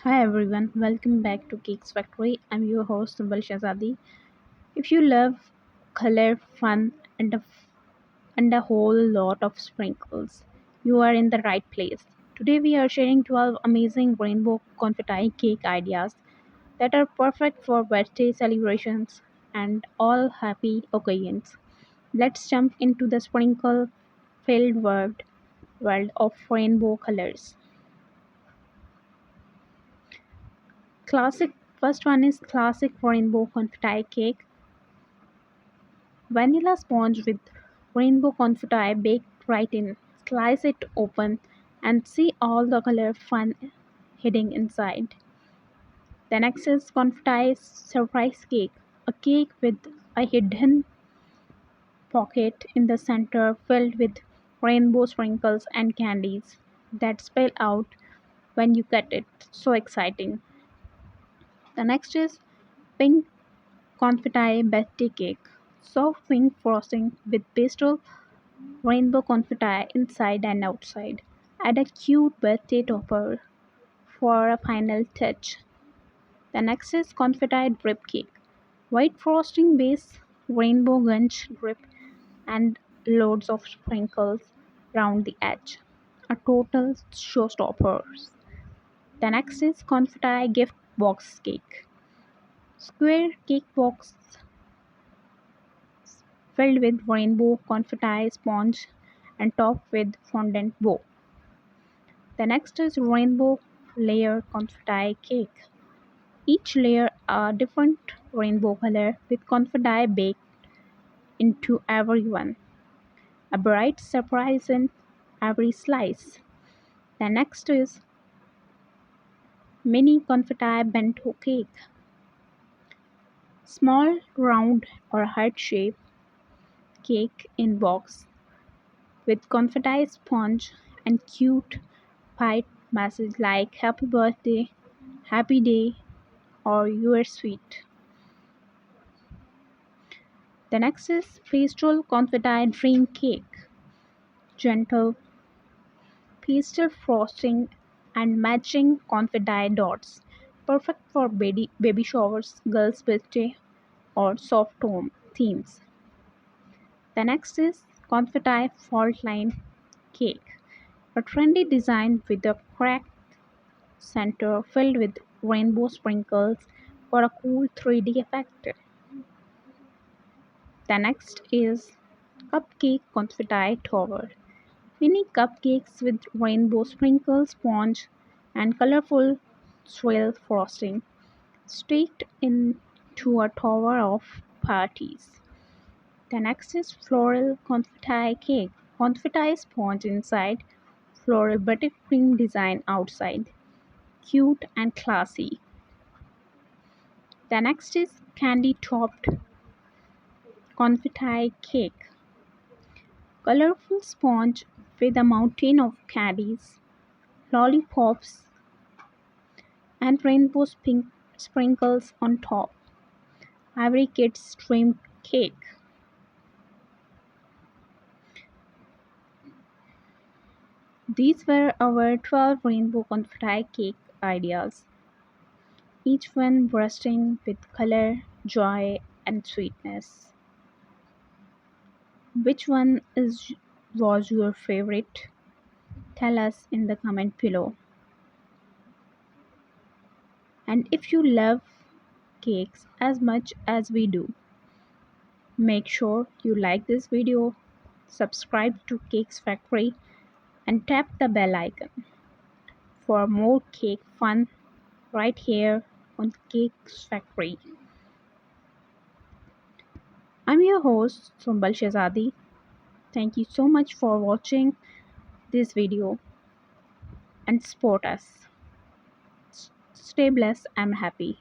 Hi everyone, welcome back to Cakes Factory. I'm your host Sumbal Shazadi. If you love color, fun, and a whole lot of sprinkles, you are in the right place. Today we are sharing 12 amazing rainbow confetti cake ideas that are perfect for birthday celebrations and all happy occasions. Let's jump into the sprinkle filled world of rainbow colors. Classic First one is classic rainbow confetti cake. Vanilla sponge with rainbow confetti baked right in. Slice it open and see all the color fun hidden inside. The next is confetti surprise cake. A cake with a hidden pocket in the center filled with rainbow sprinkles and candies that spill out when you cut it. So exciting. The next is pink confetti birthday cake. Soft pink frosting with pastel rainbow confetti inside and outside. Add a cute birthday topper for a final touch. The next is confetti drip cake. White frosting base, rainbow gunge drip, and loads of sprinkles round the edge. A total showstopper. The next is confetti gift box cake. Square cake box filled with rainbow confetti sponge and topped with fondant bow. The next is rainbow layer confetti cake. Each layer a different rainbow color with confetti baked into every one. A bright surprise in every slice. The next is mini confetti bento cake. Small round or heart shaped cake in box with confetti sponge and cute pie message like happy birthday, happy day, or you are sweet. The next is pastel confetti dream cake. Gentle pastel frosting and matching confetti dots. Perfect for baby showers, girls' birthday, or soft home themes. The next is confetti fault line cake. A trendy design with a cracked center filled with rainbow sprinkles for a cool 3D effect. The next is cupcake confetti tower. Mini cupcakes with rainbow sprinkles, sponge, and colorful swirl frosting staked into a tower of parties. The next is floral confetti cake. Confetti sponge inside, floral buttercream design outside. Cute and classy. The next is candy topped confetti cake. Colorful sponge with a mountain of candies, lollipops, and rainbow sprinkles on top. Every kid's dream cake. These were our 12 rainbow confetti cake ideas, each one bursting with color, joy, and sweetness. Which one was your favorite? Tell us in the comment below. And if you love cakes as much as we do, make sure you like this video, subscribe to Cakes Factory, and tap the bell icon for more cake fun right here on Cakes Factory. I'm your host Sumbal Shazadi. Thank you so much for watching this video and support us. Stay blessed and happy.